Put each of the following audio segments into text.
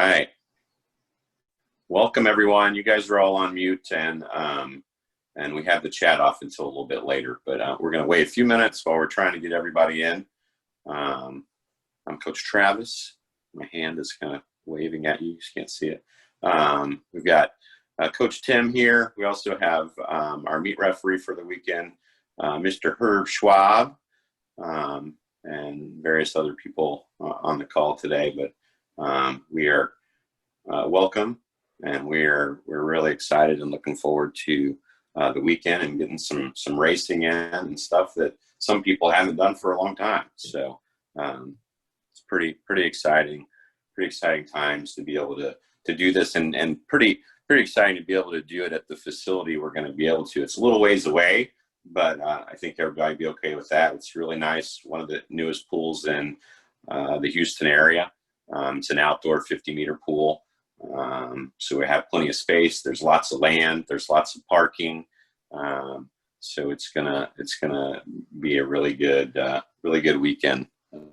right. Welcome everyone. You guys are all on mute, and we have the chat off until a little bit later. But we're going to wait a few minutes while we're trying to get everybody in. I'm Coach Travis. My hand is kind of waving at you. You just can't see it. We've got Coach Tim here. We also have our meet referee for the weekend, Mr. Herb Schwab, and various other people on the call today. But we are welcome, and we're really excited and looking forward to the weekend and getting some racing in and stuff that some people haven't done for a long time. So it's pretty exciting times to be able to do this, and pretty exciting to be able to do it at the facility we're going to be able to. It's a little ways away, but I think everybody will be okay with that. It's really nice. One of the newest pools in the Houston area. It's an outdoor 50-meter pool. So we have plenty of space. There's lots of land. There's lots of parking. So it's gonna be a really good weekend.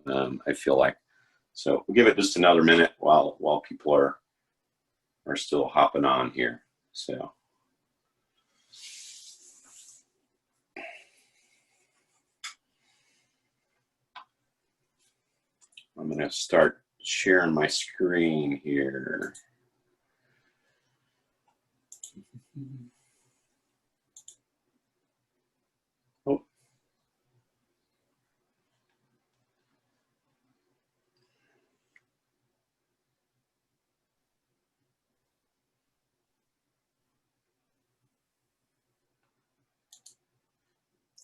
I feel like. So we'll give it just another minute while people are still hopping on here. So. I'm going to start sharing my screen here. Oh.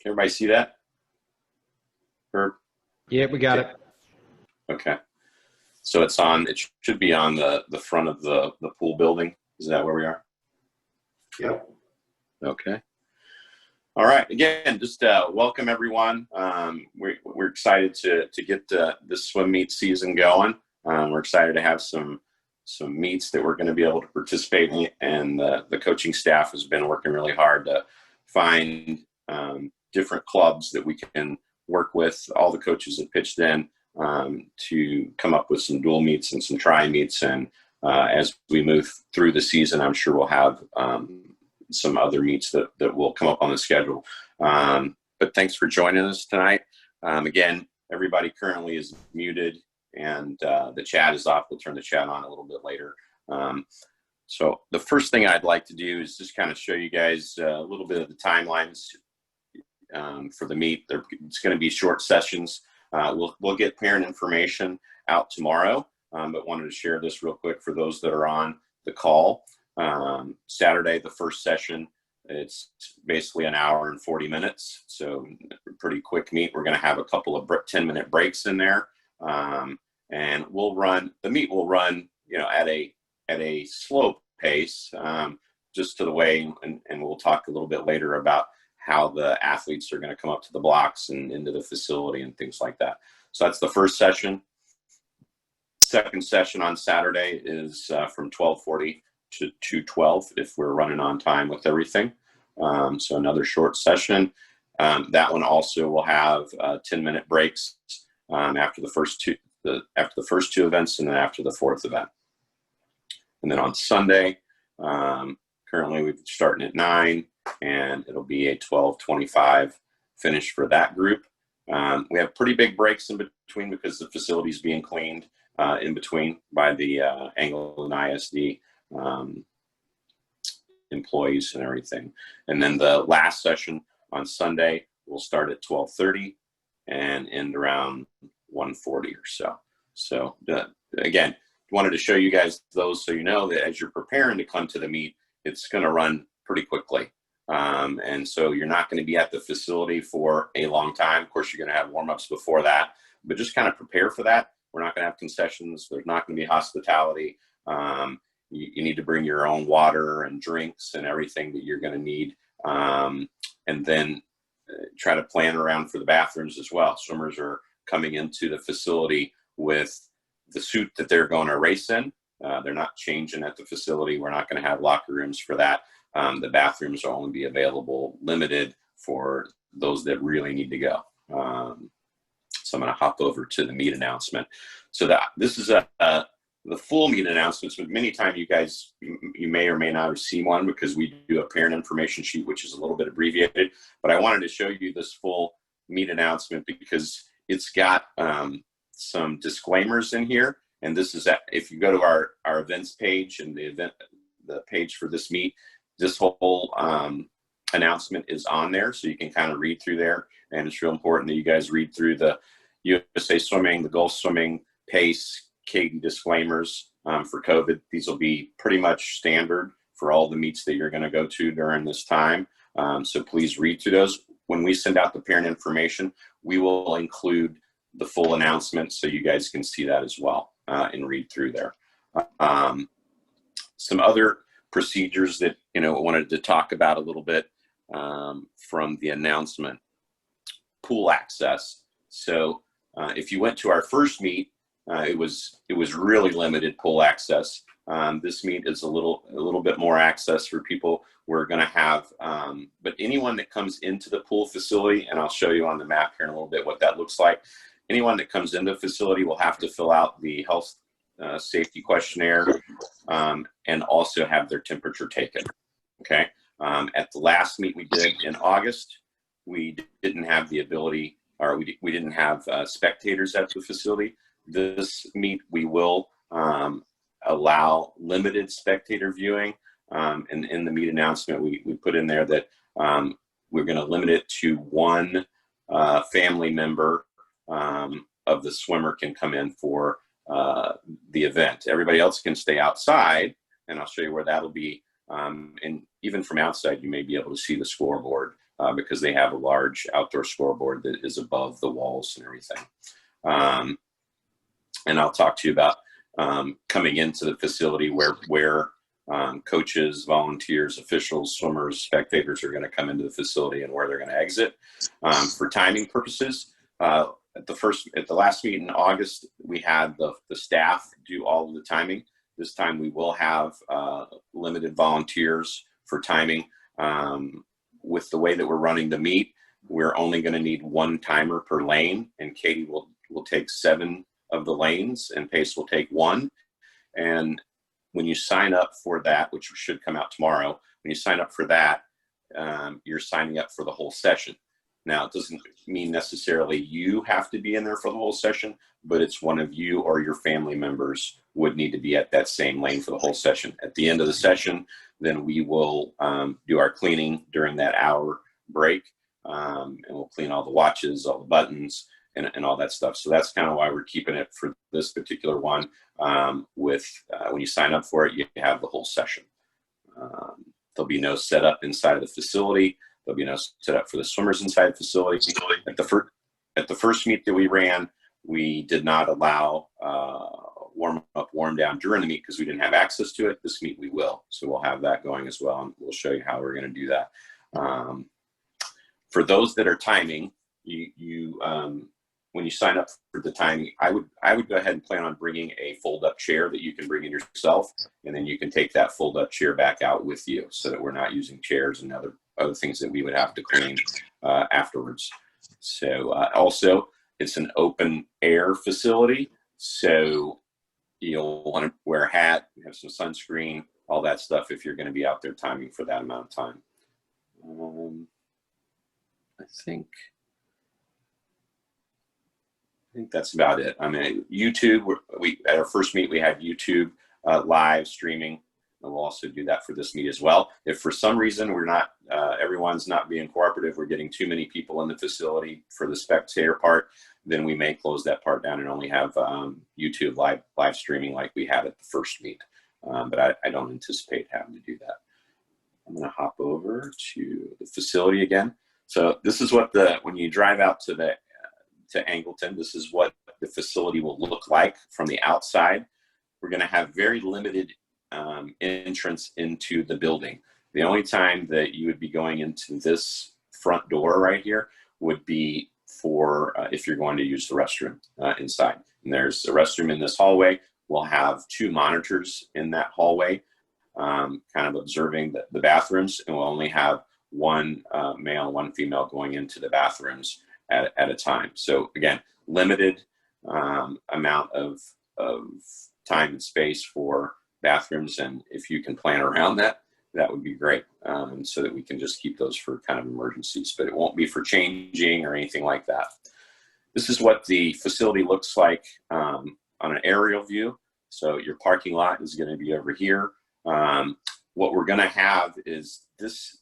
Can everybody see that? Herb? Yeah, we got it. Okay. So it should be on the front of the pool building. Is that where we are? Yep. Okay. All right. Again, just welcome everyone. We're excited to get the swim meet season going. We're excited to have some meets that we're going to be able to participate in, and the coaching staff has been working really hard to find different clubs that we can work with. All the coaches have pitched in to come up with some dual meets and some tri meets, and as we move through the season, I'm sure we'll have some other meets that will come up on the schedule. But thanks for joining us tonight. Again, everybody currently is muted, and the chat is off. We'll turn the chat on a little bit later. So the first thing I'd like to do is just kind of show you guys a little bit of the timelines for the meet. It's going to be short sessions. We'll get parent information out tomorrow, but wanted to share this real quick for those that are on the call. Saturday, the first session, it's basically an hour and 40 minutes. So pretty quick meet. We're going to have a couple of 10-minute breaks in there. And the meet will run, at a slow pace, just to the way, and we'll talk a little bit later about how the athletes are going to come up to the blocks and into the facility and things like that. So that's the first session. Second session on Saturday is from 12:40 to 2:12 if we're running on time with everything. So another short session. That one also will have 10-minute breaks after the first two events, and then after the fourth event. And then on Sunday, currently we're starting at 9, and it'll be a 12:25 finish for that group. We have pretty big breaks in between because the facility is being cleaned in between by the Anglin ISD employees and everything. And then the last session on Sunday will start at 12:30 and end around 1:40 or so. So again, wanted to show you guys those so you know that as you're preparing to come to the meet, it's going to run pretty quickly. And so you're not going to be at the facility for a long time. Of course, you're going to have warm-ups before that, but just kind of prepare for that. We're not going to have concessions. There's not going to be hospitality. You need to bring your own water and drinks and everything that you're going to need. And then try to plan around for the bathrooms as well. Swimmers are coming into the facility with the suit that they're going to race in. They're not changing at the facility. We're not going to have locker rooms for that. The bathrooms will only be available, limited for those that really need to go. So I'm going to hop over to the meet announcement. So this is the full meet announcements, but many times you may or may not have seen one because we do a parent information sheet, which is a little bit abbreviated. But I wanted to show you this full meet announcement because it's got some disclaimers in here. And this is if you go to our events page and the page for this meet, this whole announcement is on there, so you can kind of read through there. And it's real important that you guys read through the USA Swimming, the Gulf Swimming, PACE, Katie disclaimers for COVID. These will be pretty much standard for all the meets that you're going to go to during this time. So please read through those. When we send out the parent information, we will include the full announcement so you guys can see that as well and read through there. Some other procedures that I wanted to talk about a little bit from the announcement. Pool access. So if you went to our first meet, it was really limited pool access. This meet is a little bit more access for people. We're going to have, but anyone that comes into the pool facility, and I'll show you on the map here in a little bit what that looks like. Anyone that comes into the facility will have to fill out the health safety questionnaire and also have their temperature taken. Okay. At the last meet we did in August, we didn't have the ability, or we didn't have spectators at the facility. This meet we will allow limited spectator viewing, and in the meet announcement we put in there that we're going to limit it to one family member of the swimmer can come in for the event. Everybody else can stay outside, and I'll show you where that'll be. And even from outside, you may be able to see the scoreboard because they have a large outdoor scoreboard that is above the walls and everything. And I'll talk to you about coming into the facility where coaches, volunteers, officials, swimmers, spectators are going to come into the facility and where they're going to exit. For timing purposes, at the last meet in August, we had the staff do all of the timing. This time we will have limited volunteers for timing. With the way that we're running the meet, we're only going to need one timer per lane, and Katie will take 7 of the lanes, and Pace will take 1. And when you sign up for that, which should come out tomorrow, when you sign up for that, you're signing up for the whole session. Now, it doesn't mean necessarily you have to be in there for the whole session, but it's one of you or your family members would need to be at that same lane for the whole session. At the end of the session, then we will do our cleaning during that hour break, and we'll clean all the watches, all the buttons, and all that stuff. So that's kind of why we're keeping it for this particular one. When you sign up for it, you have the whole session. There'll be no setup inside of the facility. There'll be no setup for the swimmers inside the facility. At the first meet that we ran, we did not allow warm up, warm down during the meet because we didn't have access to it. This meet we will. So we'll have that going as well, and we'll show you how we're going to do that. For those that are timing, when you sign up for the timing, I would go ahead and plan on bringing a fold-up chair that you can bring in yourself, and then you can take that fold-up chair back out with you so that we're not using chairs and other things that we would have to clean afterwards. So also, it's an open air facility, so you'll want to wear a hat, have some sunscreen, all that stuff if you're going to be out there timing for that amount of time. I think that's about it. I mean, YouTube, at our first meet, we had YouTube live streaming, and we'll also do that for this meet as well. If for some reason everyone's not being cooperative, we're getting too many people in the facility for the spectator part, then we may close that part down and only have YouTube live streaming like we had at the first meet. But I don't anticipate having to do that. I'm going to hop over to the facility again. So this is what when you drive out to Angleton, this is what the facility will look like from the outside. We're going to have very limited entrance into the building. The only time that you would be going into this front door right here would be for if you're going to use the restroom inside. And there's a restroom in this hallway. We'll have 2 monitors in that hallway, kind of observing the bathrooms, and we'll only have 1 male, 1 female going into the bathrooms at a time. So again, limited amount of time and space for bathrooms, and if you can plan around that, that would be great, so that we can just keep those for kind of emergencies, but it won't be for changing or anything like that. This is what the facility looks like on an aerial view. So your parking lot is going to be over here. What we're going to have is this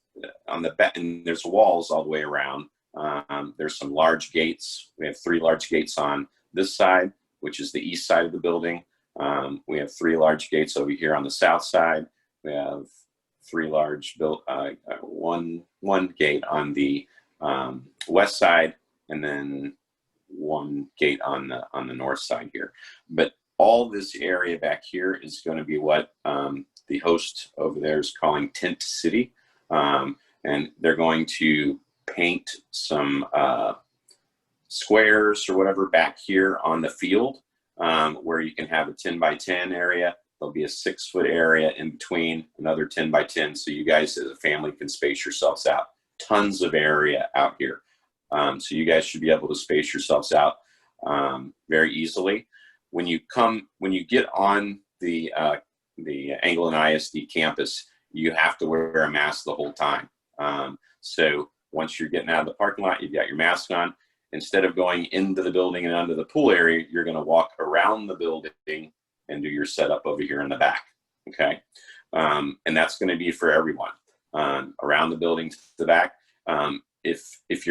on the back, and there's walls all the way around. There's some large gates. We have 3 large gates on this side, which is the east side of the building. We have 3 large gates over here on the south side. We have 3 large one gate on the west side, and then 1 gate on the north side here. But all this area back here is going to be what the host over there is calling Tent City, and they're going to paint some squares or whatever back here on the field, where you can have a 10 by 10 area. There'll be a 6-foot area in between, another 10 by 10, so you guys as a family can space yourselves out. Tons of area out here. So you guys should be able to space yourselves out very easily. When you get on the Anglin ISD campus, you have to wear a mask the whole time. So once you're getting out of the parking lot, you've got your mask on. Instead of going into the building and under the pool area, you're going to walk around the building and do your setup over here in the back. Okay, and that's going to be for everyone around the building to the back. If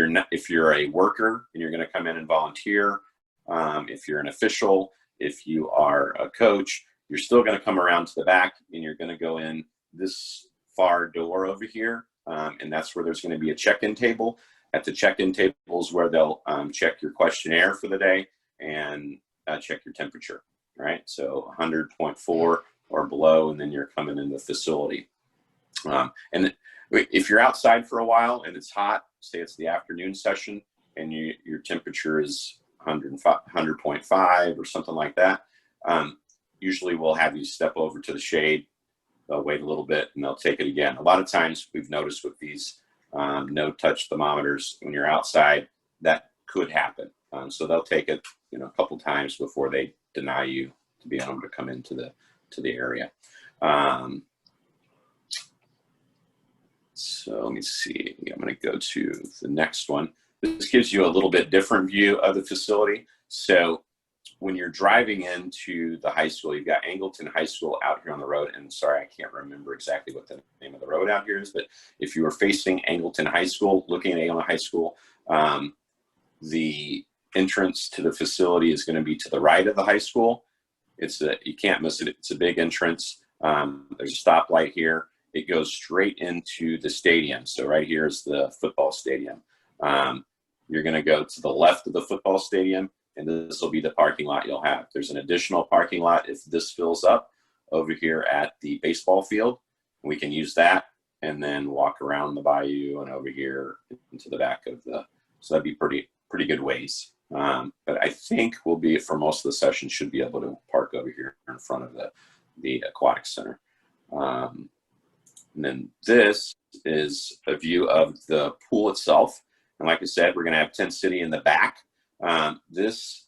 you're a worker and you're going to come in and volunteer, if you're an official, if you are a coach, you're still going to come around to the back, and you're going to go in this far door over here, and that's where there's going to be a check-in table. At the check-in table is where they'll check your questionnaire for the day and check your temperature, right? So 100.4 or below, and then you're coming in the facility. And if you're outside for a while and it's hot, say it's the afternoon session, and your temperature is 100.5 or something like that, usually we'll have you step over to the shade. They'll wait a little bit and they'll take it again. A lot of times we've noticed with these no-touch thermometers, when you're outside, that could happen. So they'll take it, a couple times before they deny you to be able to come into the area. So let me see. I'm going to go to the next one. This gives you a little bit different view of the facility. So when you're driving into the high school, you've got Angleton High School out here on the road. And sorry, I can't remember exactly what the name of the road out here is, but if you were facing Angleton High School, looking at Angleton High School, the entrance to the facility is going to be to the right of the high school. You can't miss it. It's a big entrance. There's a stoplight here. It goes straight into the stadium. So right here is the football stadium. You're going to go to the left of the football stadium, and this will be the parking lot you'll have. There's an additional parking lot if this fills up over here at the baseball field. We can use that and then walk around the bayou and over here into the back of so that'd be pretty good ways. But I think we'll be, for most of the session, should be able to park over here in front of the aquatic center. And then this is a view of the pool itself. And like I said, we're going to have Tent City in the back. This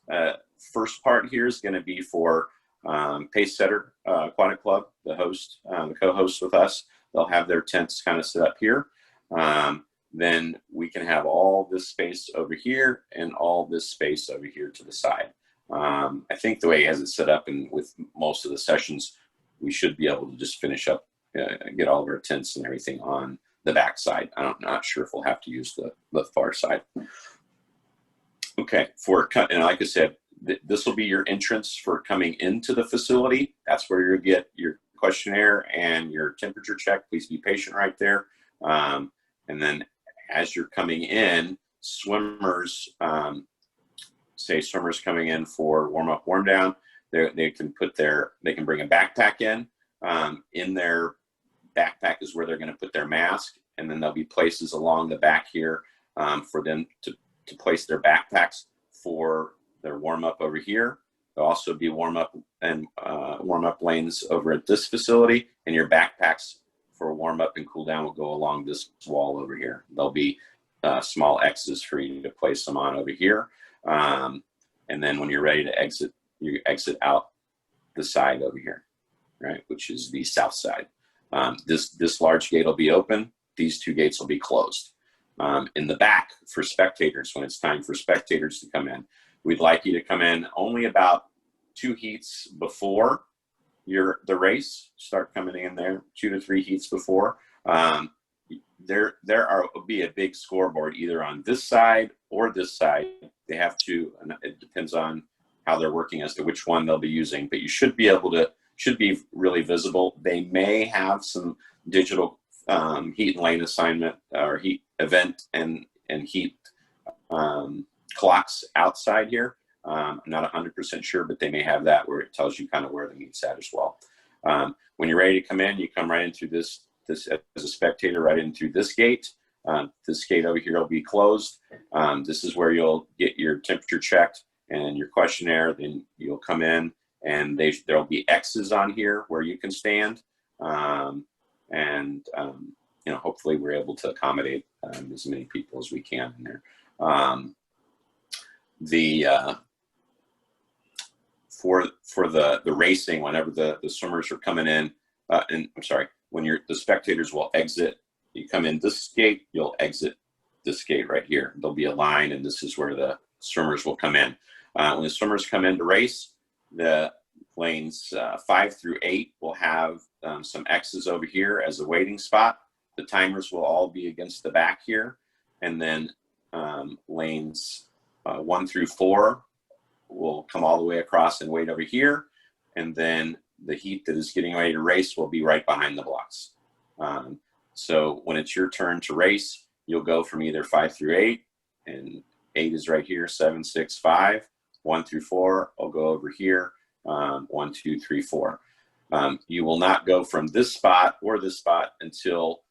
first part here is going to be for Pacesetter Aquatic Club, the co-host with us. They'll have their tents kind of set up here. Then we can have all this space over here and all this space over here to the side. I think the way he has it set up, and with most of the sessions, we should be able to just finish up, get all of our tents and everything on the back side. I'm not sure if we'll have to use the far side. Okay, and like I said, this will be your entrance for coming into the facility. That's where you'll get your questionnaire and your temperature check. Please be patient right there. And then as you're coming in, swimmers, say swimmers coming in for warm up, warm down, they can bring a backpack in. In their backpack is where they're going to put their mask, and then there'll be places along the back here for them to place their backpacks for their warm up over here. There'll also be warm up lanes over at this facility, and your backpacks for warm up and cool down will go along this wall over here. There'll be small X's for you to place them on over here. And then when you're ready to exit, you exit out the side over here, right, which is the south side. This large gate will be open. These two gates will be closed. In the back, for spectators, when it's time for spectators to come in, we'd like you to come in only about 2 heats before the race. Start coming in there 2 to 3 heats before. There will be a big scoreboard either on this side or this side. They have to, and it depends on how they're working as to which one they'll be using, but you should be really visible. They may have some digital heat and lane assignment or heat event and heat clocks outside here. I'm not 100% sure, but they may have that where it tells you kind of where the meet's at as well. When you're ready to come in, you come right into this as a spectator, right in through this gate. This gate over here will be closed. This is where you'll get your temperature checked and your questionnaire. Then you'll come in, and there'll be X's on here where you can stand. Hopefully we're able to accommodate as many people as we can in there. For the racing, whenever the swimmers are coming in, when the spectators will exit, you come in this gate, you'll exit this gate right here. There'll be a line, and this is where the swimmers will come in. When the swimmers come in to race, the lanes 5 through 8 will have some X's over here as a waiting spot. The timers will all be against the back here, and then lanes 1 through 4 will come all the way across and wait over here, and then the heat that is getting ready to race will be right behind the blocks. So when it's your turn to race, you'll go from either 5 through 8, and 8 is right here, 7, 6, 5. 1 through 4, I'll go over here, 1, 2, 3, 4. You will not go from this spot or this spot until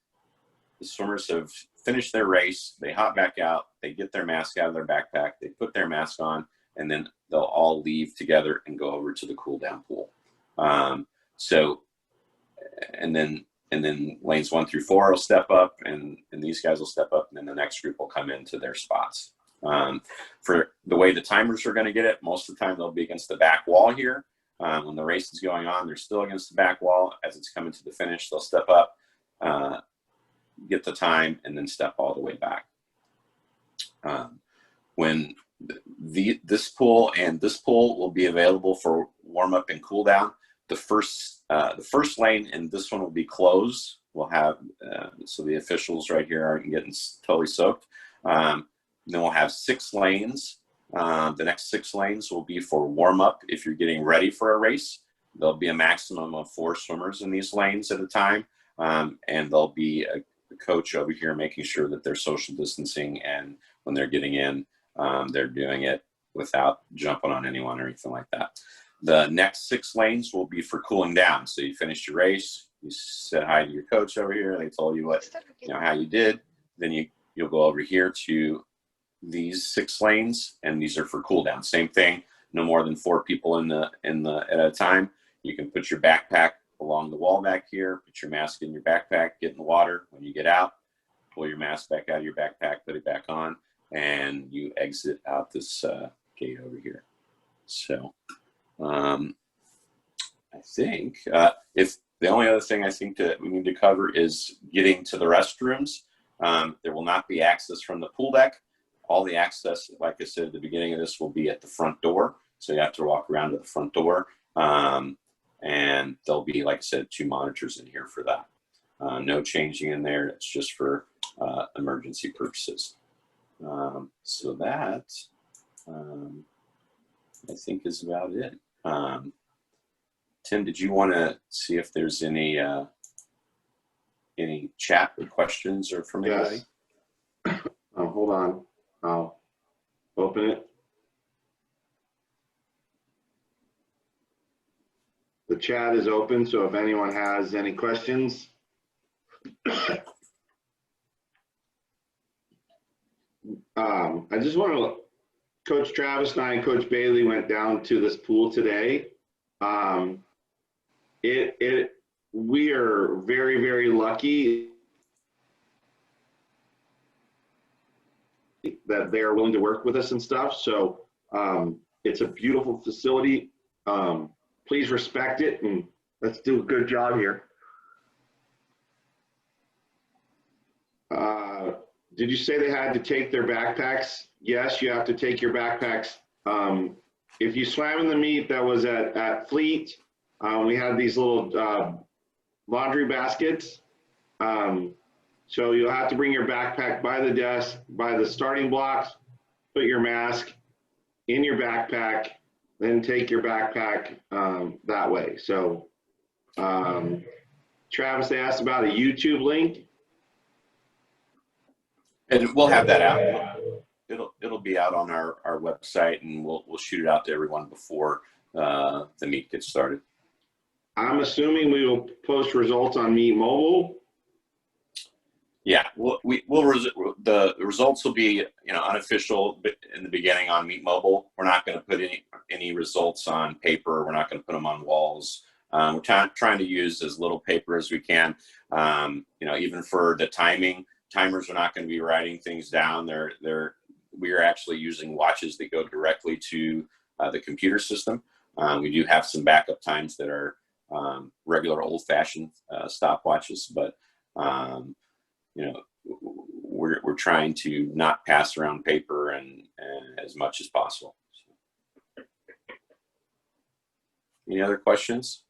the swimmers have finished their race. They hop back out, they get their mask out of their backpack, they put their mask on, and then they'll all leave together and go over to the cool down pool. And then lanes 1 through 4 will step up, and these guys will step up, and then the next group will come into their spots. For the way the timers are going to get it, most of the time they'll be against the back wall here. When the race is going on, they're still against the back wall. As it's coming to the finish, they'll step up, get the time, and then step all the way back. When this pool and this pool will be available for warm up and cool down, the first lane and this one will be closed. We'll have so the officials right here aren't getting totally soaked. Then we'll have 6 lanes. The next 6 lanes will be for warm up if you're getting ready for a race. There'll be a maximum of 4 swimmers in these lanes at a time, and there'll be a coach over here making sure that they're social distancing, and when they're getting in, they're doing it without jumping on anyone or anything like that. The next 6 lanes will be for cooling down. So you finished your race, you said hi to your coach over here, they told you how you did. Then you'll go over here to these 6 lanes, and these are for cool down. Same thing, no more than 4 people at a time. You can put your backpack along the wall back here, put your mask in your backpack, get in the water. When you get out, pull your mask back out of your backpack, put it back on, and you exit out this gate over here. So I think if the only other thing I think that we need to cover is getting to the restrooms. There will not be access from the pool deck. All the access, like I said at the beginning of this, will be at the front door. So you have to walk around to the front door. And there'll be, like I said, 2 monitors in here for that. No changing in there. It's just for emergency purposes. So that, I think, is about it. Tim, did you want to see if there's any chat or questions or from anybody? Yes. Hold on. I'll open it. The chat is open, so if anyone has any questions. I just want to, Coach Travis and I and Coach Bailey went down to this pool today. We are very, very lucky that they are willing to work with us and stuff. So it's a beautiful facility. please respect it and let's do a good job here. Did you say they had to take their backpacks? Yes, you have to take your backpacks. If you swam in the meet that was at Fleet, we had these little laundry baskets. So you'll have to bring your backpack by the desk, by the starting blocks, put your mask in your backpack, then take your backpack that way. So Travis, they asked about a YouTube link. And we'll have that out. It'll be out on our website, and we'll shoot it out to everyone before the meet gets started. I'm assuming we will post results on Meet Mobile. Yeah, the results will be unofficial in the beginning on Meet Mobile. We're not going to put any results on paper. We're not going to put them on walls. We're trying to use as little paper as we can. Even for the timers are not going to be writing things down. We are actually using watches that go directly to the computer system. We do have some backup times that are regular old-fashioned stopwatches, but we're trying to not pass around paper and as much as possible. Any other questions?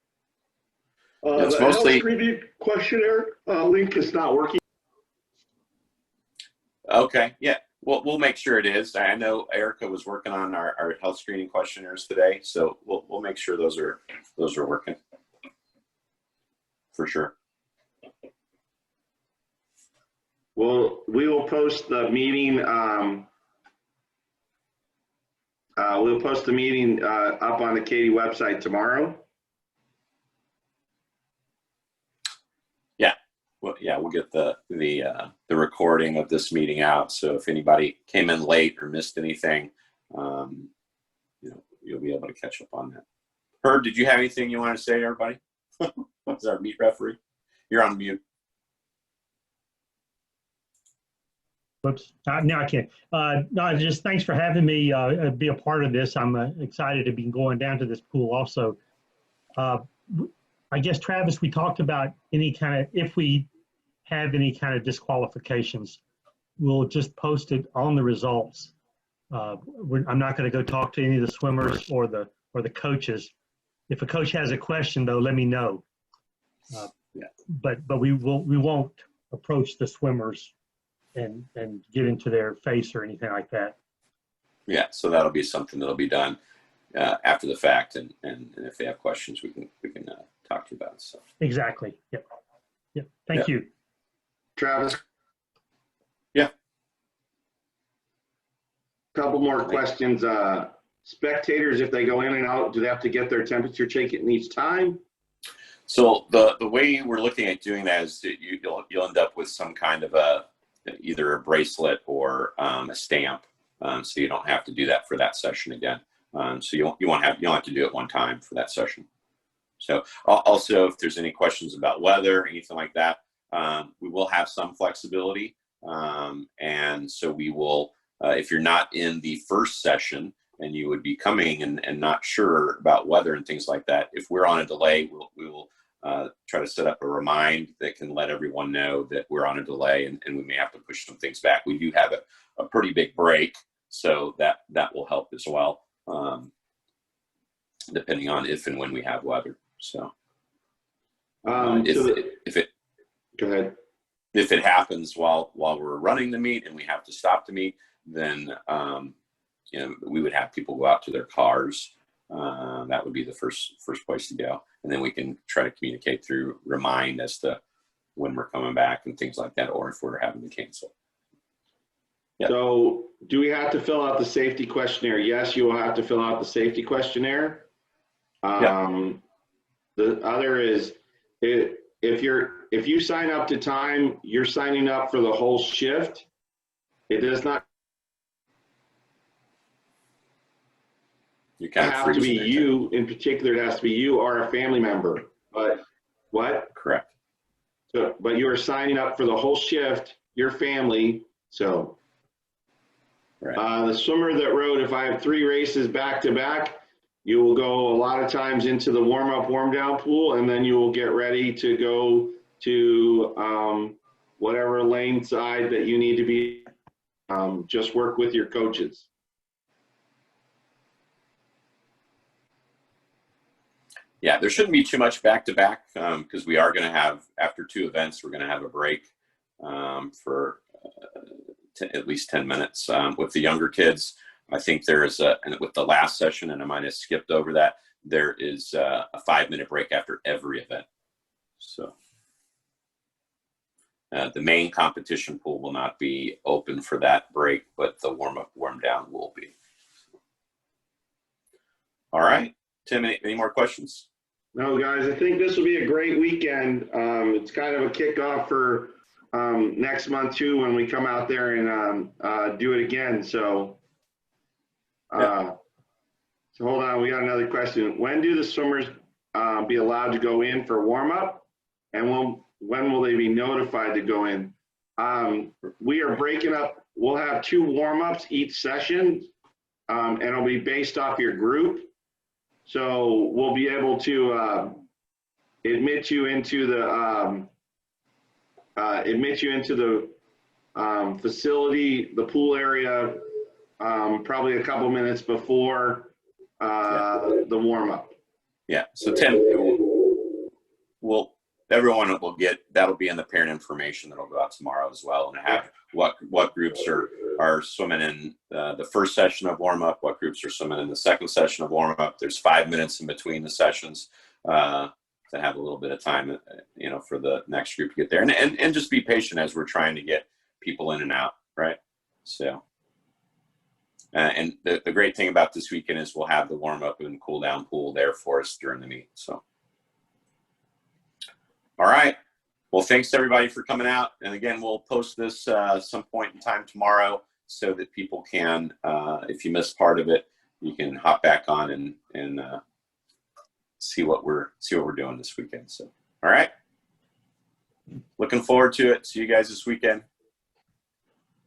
It's the mostly health screening questionnaire link is not working. Okay, yeah. We'll make sure it is. I know Erica was working on our health screening questionnaires today, so we'll make sure those are working for sure. Well, we will post the meeting. We'll post the meeting up on the Katie website tomorrow. Well, yeah, we'll get the recording of this meeting out. So if anybody came in late or missed anything, you'll be able to catch up on that. Herb, did you have anything you want to say to everybody? What's our meet referee? You're on mute. Whoops, now I can't. No, just thanks for having me be a part of this. I'm excited to be going down to this pool also. I guess, Travis, we talked about if we have any kind of disqualifications, we'll just post it on the results. I'm not going to go talk to any of the swimmers or the coaches. If a coach has a question, though, let me know. But we won't approach the swimmers and get into their face or anything like that. Yeah, so that'll be something that'll be done after the fact, and if they have questions, we can talk to you about it. So exactly. Yep. Thank you, Travis. Yeah. Couple more questions. Spectators, if they go in and out, do they have to get their temperature taken each time? So the way we're looking at doing that is that you'll end up with some kind of either a bracelet or a stamp, so you don't have to do that for that session again. So you don't have to do it one time for that session. So also, if there's any questions about weather, anything like that, we will have some flexibility. And so we will, if you're not in the first session and you would be coming and not sure about weather and things like that, if we're on a delay, we will try to set up a remind that can let everyone know that we're on a delay and we may have to push some things back. We do have a pretty big break, so that will help as well, depending on if and when we have weather. So Go ahead. If it happens while we're running the meet and we have to stop the meet, then we would have people go out to their cars. That would be the first place to go, and then we can try to communicate through remind as to when we're coming back and things like that, or if we're having to cancel. Yeah. So do we have to fill out the safety questionnaire? Yes, you will have to fill out the safety questionnaire. The other is if you sign up to time, you're signing up for the whole shift. It does not have to be you in particular. It has to be you or a family member. But what? Correct. So, but you are signing up for the whole shift, your family. So right. The swimmer that rode, if I have 3 races back to back, You will go a lot of times into the warm up, warm down pool, and then you will get ready to go to whatever lane side that you need to be. Just work with your coaches. Yeah, there shouldn't be too much back-to-back because we are going to have, after 2 events, we're going to have a break for at least 10 minutes. With the younger kids, I think there is and with the last session, and I might have skipped over that, there is a 5-minute break after every event. So the main competition pool will not be open for that break, but the warm-up, warm-down will be. All right. Tim, any more questions? No, guys, I think this will be a great weekend. It's kind of a kickoff for next month too, when we come out there and do it again. So, so hold on, we got another question. When do the swimmers be allowed to go in for warm up, and when will they be notified to go in? We are breaking up. We'll have 2 warm ups each session, and it'll be based off your group. So we'll be able to admit you into the facility, the pool area, probably a couple minutes before the warm up. Yeah. So Tim, everyone will get, that'll be in the parent information that'll go out tomorrow as well, and have what groups are swimming in the first session of warm up, what groups are swimming in the second session of warm up. There's 5 minutes in between the sessions to have a little bit of time, for the next group to get there, and just be patient as we're trying to get people in and out, right? So, and the great thing about this weekend is we'll have the warm up and cool down pool there for us during the meet. So, all right. Well, thanks to everybody for coming out. And again, we'll post this some point in time tomorrow so that people can, if you missed part of it, you can hop back on and see what we're doing this weekend. So, all right. Looking forward to it. See you guys this weekend.